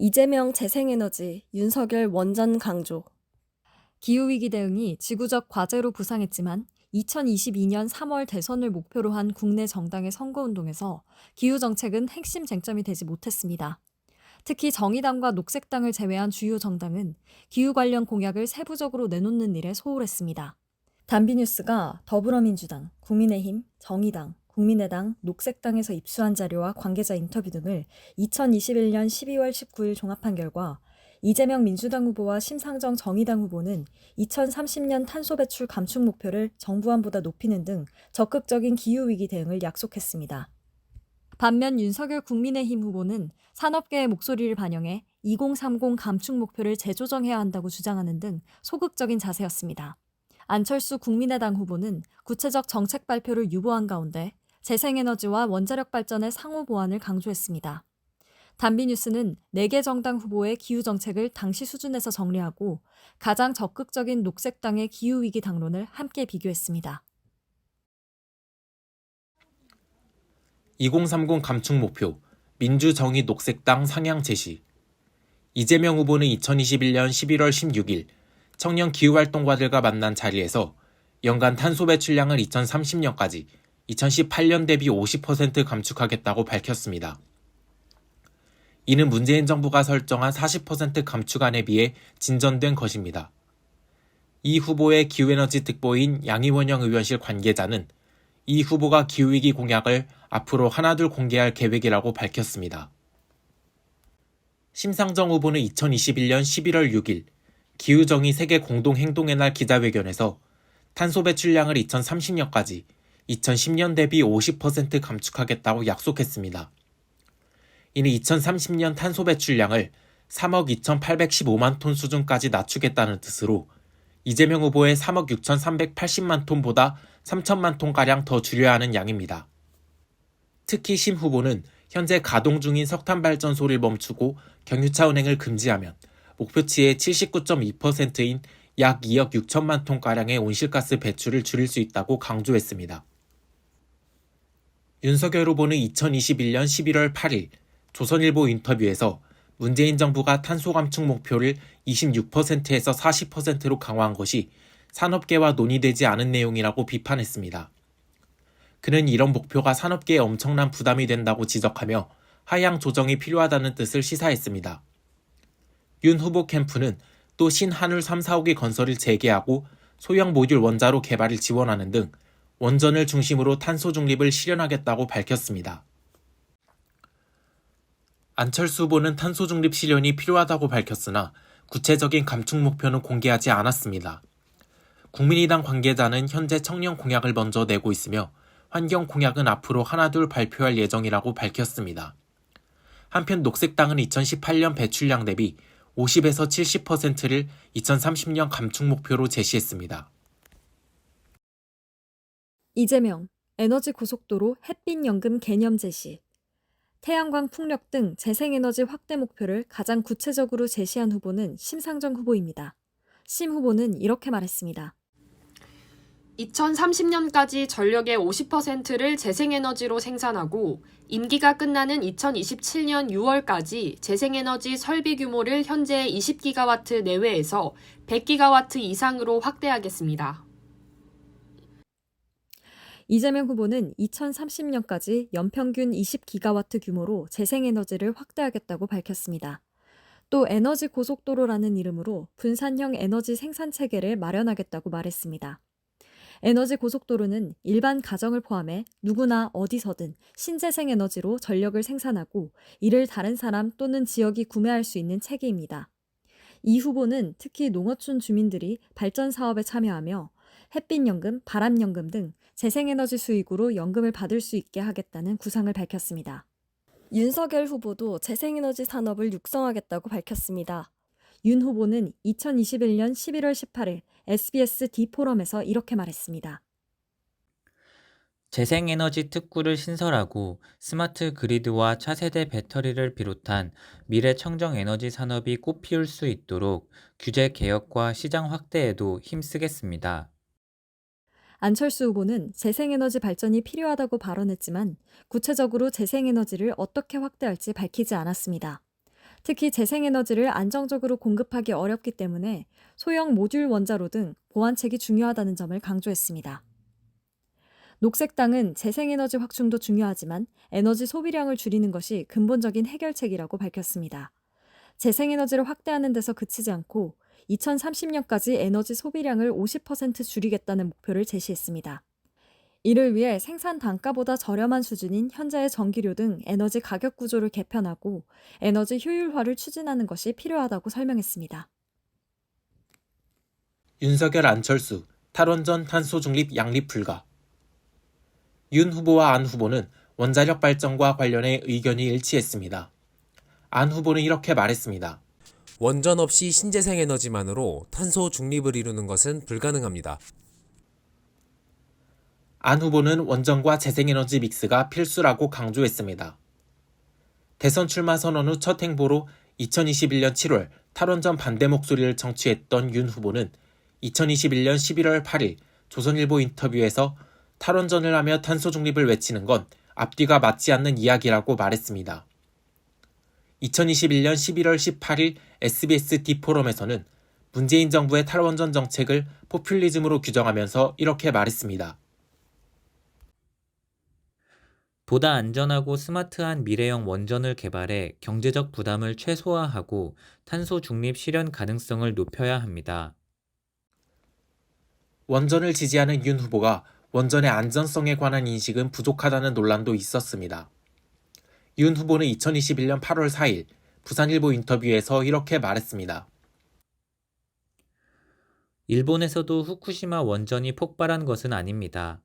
이재명 재생에너지, 윤석열 원전 강조. 기후위기 대응이 지구적 과제로 부상했지만 2022년 3월 대선을 목표로 한 국내 정당의 선거운동에서 기후정책은 핵심 쟁점이 되지 못했습니다. 특히 정의당과 녹색당을 제외한 주요 정당은 기후 관련 공약을 세부적으로 내놓는 일에 소홀했습니다. 단비뉴스가 더불어민주당, 국민의힘, 정의당, 국민의당, 녹색당에서 입수한 자료와 관계자 인터뷰 등을 2021년 12월 19일 종합한 결과 이재명 민주당 후보와 심상정 정의당 후보는 2030년 탄소 배출 감축 목표를 정부안보다 높이는 등 적극적인 기후위기 대응을 약속했습니다. 반면 윤석열 국민의힘 후보는 산업계의 목소리를 반영해 2030 감축 목표를 재조정해야 한다고 주장하는 등 소극적인 자세였습니다. 안철수 국민의당 후보는 구체적 정책 발표를 유보한 가운데 재생에너지와 원자력 발전의 상호 보완을 강조했습니다. 단비뉴스는 4개 정당 후보의 기후정책을 당시 수준에서 정리하고 가장 적극적인 녹색당의 기후위기 당론을 함께 비교했습니다. 2030 감축 목표, 민주정의 녹색당 상향 제시. 이재명 후보는 2021년 11월 16일 청년 기후활동가들과 만난 자리에서 연간 탄소 배출량을 2030년까지 2018년 대비 50% 감축하겠다고 밝혔습니다. 이는 문재인 정부가 설정한 40% 감축안에 비해 진전된 것입니다. 이 후보의 기후에너지 특보인 양이원영 의원실 관계자는 이 후보가 기후위기 공약을 앞으로 하나둘 공개할 계획이라고 밝혔습니다. 심상정 후보는 2021년 11월 6일 기후정의 세계 공동행동의 날 기자회견에서 탄소 배출량을 2030년까지 2010년 대비 50% 감축하겠다고 약속했습니다. 이는 2030년 탄소 배출량을 3억 2,815만 톤 수준까지 낮추겠다는 뜻으로 이재명 후보의 3억 6,380만 톤보다 3천만 톤가량 더 줄여야 하는 양입니다. 특히 심 후보는 현재 가동 중인 석탄발전소를 멈추고 경유차 운행을 금지하면 목표치의 79.2%인 약 2억 6천만 톤가량의 온실가스 배출을 줄일 수 있다고 강조했습니다. 윤석열 후보는 2021년 11월 8일 조선일보 인터뷰에서 문재인 정부가 탄소 감축 목표를 26%에서 40%로 강화한 것이 산업계와 논의되지 않은 내용이라고 비판했습니다. 그는 이런 목표가 산업계에 엄청난 부담이 된다고 지적하며 하향 조정이 필요하다는 뜻을 시사했습니다. 윤 후보 캠프는 또 신한울 3, 4호기 건설을 재개하고 소형 모듈 원자로 개발을 지원하는 등 원전을 중심으로 탄소 중립을 실현하겠다고 밝혔습니다. 안철수 후보는 탄소 중립 실현이 필요하다고 밝혔으나 구체적인 감축 목표는 공개하지 않았습니다. 국민의당 관계자는 현재 청년 공약을 먼저 내고 있으며 환경 공약은 앞으로 하나둘 발표할 예정이라고 밝혔습니다. 한편 녹색당은 2018년 배출량 대비 50에서 70%를 2030년 감축 목표로 제시했습니다. 이재명, 에너지 고속도로 햇빛연금 개념 제시. 태양광 풍력 등 재생에너지 확대 목표를 가장 구체적으로 제시한 후보는 심상정 후보입니다. 심 후보는 이렇게 말했습니다. 2030년까지 전력의 50%를 재생에너지로 생산하고 임기가 끝나는 2027년 6월까지 재생에너지 설비 규모를 현재의 20기가와트 내외에서 100기가와트 이상으로 확대하겠습니다. 이재명 후보는 2030년까지 연평균 20기가와트 규모로 재생에너지를 확대하겠다고 밝혔습니다. 또 에너지 고속도로라는 이름으로 분산형 에너지 생산 체계를 마련하겠다고 말했습니다. 에너지 고속도로는 일반 가정을 포함해 누구나 어디서든 신재생 에너지로 전력을 생산하고 이를 다른 사람 또는 지역이 구매할 수 있는 체계입니다. 이 후보는 특히 농어촌 주민들이 발전 사업에 참여하며 햇빛연금, 바람연금 등 재생에너지 수익으로 연금을 받을 수 있게 하겠다는 구상을 밝혔습니다. 윤석열 후보도 재생에너지 산업을 육성하겠다고 밝혔습니다. 윤 후보는 2021년 11월 18일 SBS D포럼에서 이렇게 말했습니다. 재생에너지 특구를 신설하고 스마트 그리드와 차세대 배터리를 비롯한 미래 청정 에너지 산업이 꽃피울 수 있도록 규제 개혁과 시장 확대에도 힘쓰겠습니다. 안철수 후보는 재생에너지 발전이 필요하다고 발언했지만 구체적으로 재생에너지를 어떻게 확대할지 밝히지 않았습니다. 특히 재생에너지를 안정적으로 공급하기 어렵기 때문에 소형 모듈 원자로 등 보완책이 중요하다는 점을 강조했습니다. 녹색당은 재생에너지 확충도 중요하지만 에너지 소비량을 줄이는 것이 근본적인 해결책이라고 밝혔습니다. 재생에너지를 확대하는 데서 그치지 않고 2030년까지 에너지 소비량을 50% 줄이겠다는 목표를 제시했습니다. 이를 위해 생산 단가보다 저렴한 수준인 현재의 전기료 등 에너지 가격 구조를 개편하고 에너지 효율화를 추진하는 것이 필요하다고 설명했습니다. 윤석열 안철수 탈원전 탄소 중립 양립 불가. 윤 후보와 안 후보는 원자력 발전과 관련해 의견이 일치했습니다. 안 후보는 이렇게 말했습니다. 원전 없이 신재생 에너지만으로 탄소 중립을 이루는 것은 불가능합니다. 안 후보는 원전과 재생에너지 믹스가 필수라고 강조했습니다. 대선 출마 선언 후 첫 행보로 2021년 7월 탈원전 반대 목소리를 정취했던 윤 후보는 2021년 11월 8일 조선일보 인터뷰에서 탈원전을 하며 탄소 중립을 외치는 건 앞뒤가 맞지 않는 이야기라고 말했습니다. 2021년 11월 18일 SBS D포럼에서는 문재인 정부의 탈원전 정책을 포퓰리즘으로 규정하면서 이렇게 말했습니다. 보다 안전하고 스마트한 미래형 원전을 개발해 경제적 부담을 최소화하고 탄소 중립 실현 가능성을 높여야 합니다. 원전을 지지하는 윤 후보가 원전의 안전성에 관한 인식은 부족하다는 논란도 있었습니다. 윤 후보는 2021년 8월 4일 부산일보 인터뷰에서 이렇게 말했습니다. 일본에서도 후쿠시마 원전이 폭발한 것은 아닙니다.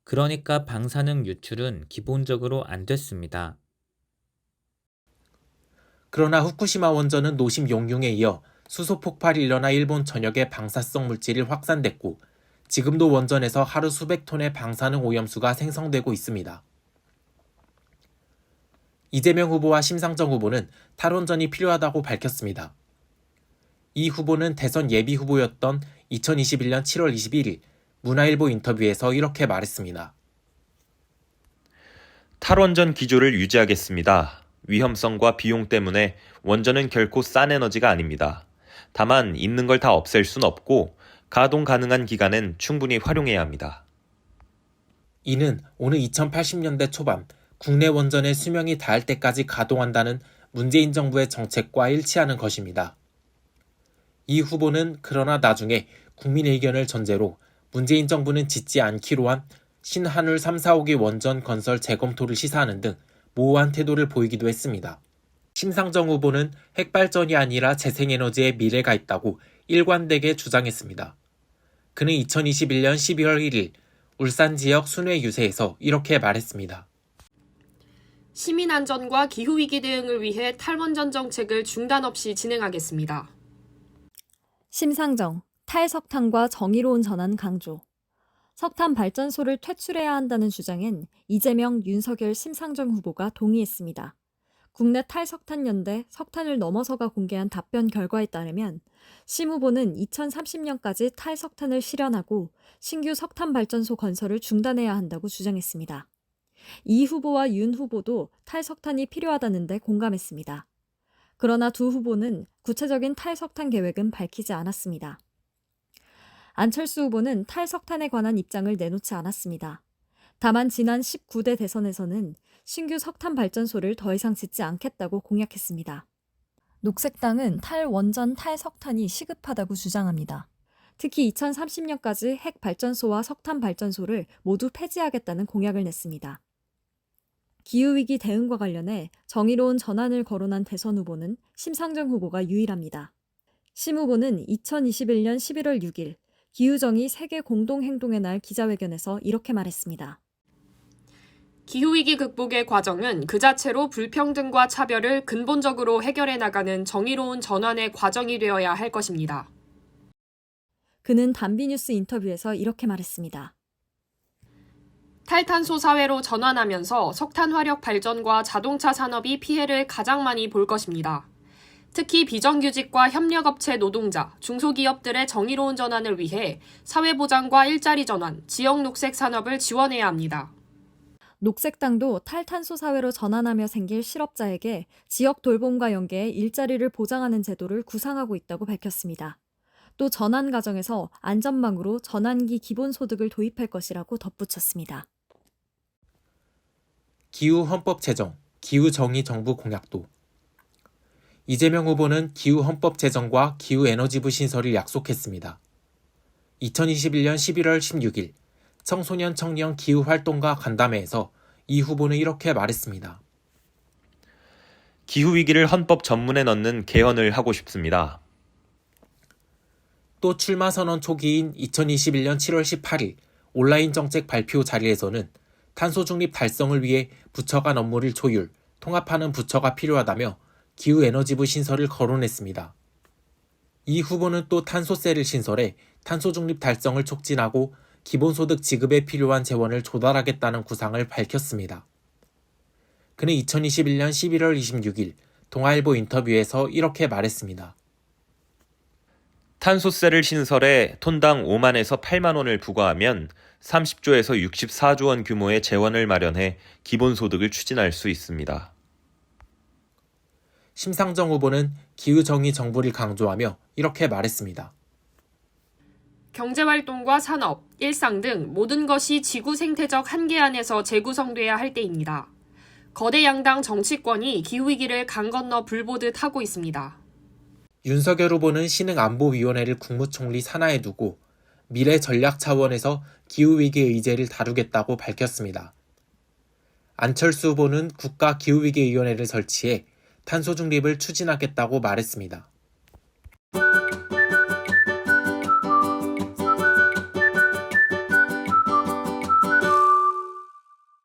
그러니까 방사능 유출은 기본적으로 안 됐습니다. 그러나 후쿠시마 원전은 노심 용융에 이어 수소 폭발이 일어나 일본 전역에 방사성 물질이 확산됐고 지금도 원전에서 하루 수백 톤의 방사능 오염수가 생성되고 있습니다. 이재명 후보와 심상정 후보는 탈원전이 필요하다고 밝혔습니다. 이 후보는 대선 예비 후보였던 2021년 7월 21일 문화일보 인터뷰에서 이렇게 말했습니다. 탈원전 기조를 유지하겠습니다. 위험성과 비용 때문에 원전은 결코 싼 에너지가 아닙니다. 다만 있는 걸 다 없앨 순 없고 가동 가능한 기간은 충분히 활용해야 합니다. 이는 오는 2080년대 초반 국내 원전의 수명이 닿을 때까지 가동한다는 문재인 정부의 정책과 일치하는 것입니다. 이 후보는 그러나 나중에 국민 의견을 전제로 문재인 정부는 짓지 않기로 한 신한울 3, 4호기 원전 건설 재검토를 시사하는 등 모호한 태도를 보이기도 했습니다. 심상정 후보는 핵발전이 아니라 재생에너지에 미래가 있다고 일관되게 주장했습니다. 그는 2021년 12월 1일 울산 지역 순회 유세에서 이렇게 말했습니다. 시민 안전과 기후위기 대응을 위해 탈원전 정책을 중단 없이 진행하겠습니다. 심상정, 탈석탄과 정의로운 전환 강조. 석탄 발전소를 퇴출해야 한다는 주장엔 이재명, 윤석열, 심상정 후보가 동의했습니다. 국내 탈석탄연대 석탄을 넘어서가 공개한 답변 결과에 따르면 심 후보는 2030년까지 탈석탄을 실현하고 신규 석탄 발전소 건설을 중단해야 한다고 주장했습니다. 이 후보와 윤 후보도 탈석탄이 필요하다는 데 공감했습니다. 그러나 두 후보는 구체적인 탈석탄 계획은 밝히지 않았습니다. 안철수 후보는 탈석탄에 관한 입장을 내놓지 않았습니다. 다만 지난 19대 대선에서는 신규 석탄 발전소를 더 이상 짓지 않겠다고 공약했습니다. 녹색당은 탈원전 탈석탄이 시급하다고 주장합니다. 특히 2030년까지 핵 발전소와 석탄 발전소를 모두 폐지하겠다는 공약을 냈습니다. 기후위기 대응과 관련해 정의로운 전환을 거론한 대선 후보는 심상정 후보가 유일합니다. 심 후보는 2021년 11월 6일 기후정의 세계 공동행동의 날 기자회견에서 이렇게 말했습니다. 기후위기 극복의 과정은 그 자체로 불평등과 차별을 근본적으로 해결해 나가는 정의로운 전환의 과정이 되어야 할 것입니다. 그는 단비뉴스 인터뷰에서 이렇게 말했습니다. 탈탄소 사회로 전환하면서 석탄 화력 발전과 자동차 산업이 피해를 가장 많이 볼 것입니다. 특히 비정규직과 협력업체 노동자, 중소기업들의 정의로운 전환을 위해 사회보장과 일자리 전환, 지역 녹색 산업을 지원해야 합니다. 녹색당도 탈탄소 사회로 전환하며 생길 실업자에게 지역 돌봄과 연계해 일자리를 보장하는 제도를 구상하고 있다고 밝혔습니다. 또 전환 과정에서 안전망으로 전환기 기본소득을 도입할 것이라고 덧붙였습니다. 기후헌법 제정, 기후정의 정부 공약도. 이재명 후보는 기후헌법 제정과 기후에너지부 신설을 약속했습니다. 2021년 11월 16일 청소년 청년 기후활동가 간담회에서 이 후보는 이렇게 말했습니다. 기후위기를 헌법 전문에 넣는 개헌을 하고 싶습니다. 또 출마 선언 초기인 2021년 7월 18일 온라인 정책 발표 자리에서는 탄소 중립 달성을 위해 부처 간 업무를 조율, 통합하는 부처가 필요하다며 기후에너지부 신설을 거론했습니다. 이 후보는 또 탄소세를 신설해 탄소 중립 달성을 촉진하고 기본소득 지급에 필요한 재원을 조달하겠다는 구상을 밝혔습니다. 그는 2021년 11월 26일 동아일보 인터뷰에서 이렇게 말했습니다. 탄소세를 신설해 톤당 5만에서 8만 원을 부과하면 30조에서 64조 원 규모의 재원을 마련해 기본소득을 추진할 수 있습니다. 심상정 후보는 기후정의 정부를 강조하며 이렇게 말했습니다. 경제활동과 산업, 일상 등 모든 것이 지구 생태적 한계 안에서 재구성돼야 할 때입니다. 거대 양당 정치권이 기후위기를 강 건너 불보듯 하고 있습니다. 윤석열 후보는 신흥안보위원회를 국무총리 산하에 두고 미래 전략 차원에서 기후위기 의제를 다루겠다고 밝혔습니다. 안철수 후보는 국가기후위기위원회를 설치해 탄소 중립을 추진하겠다고 말했습니다.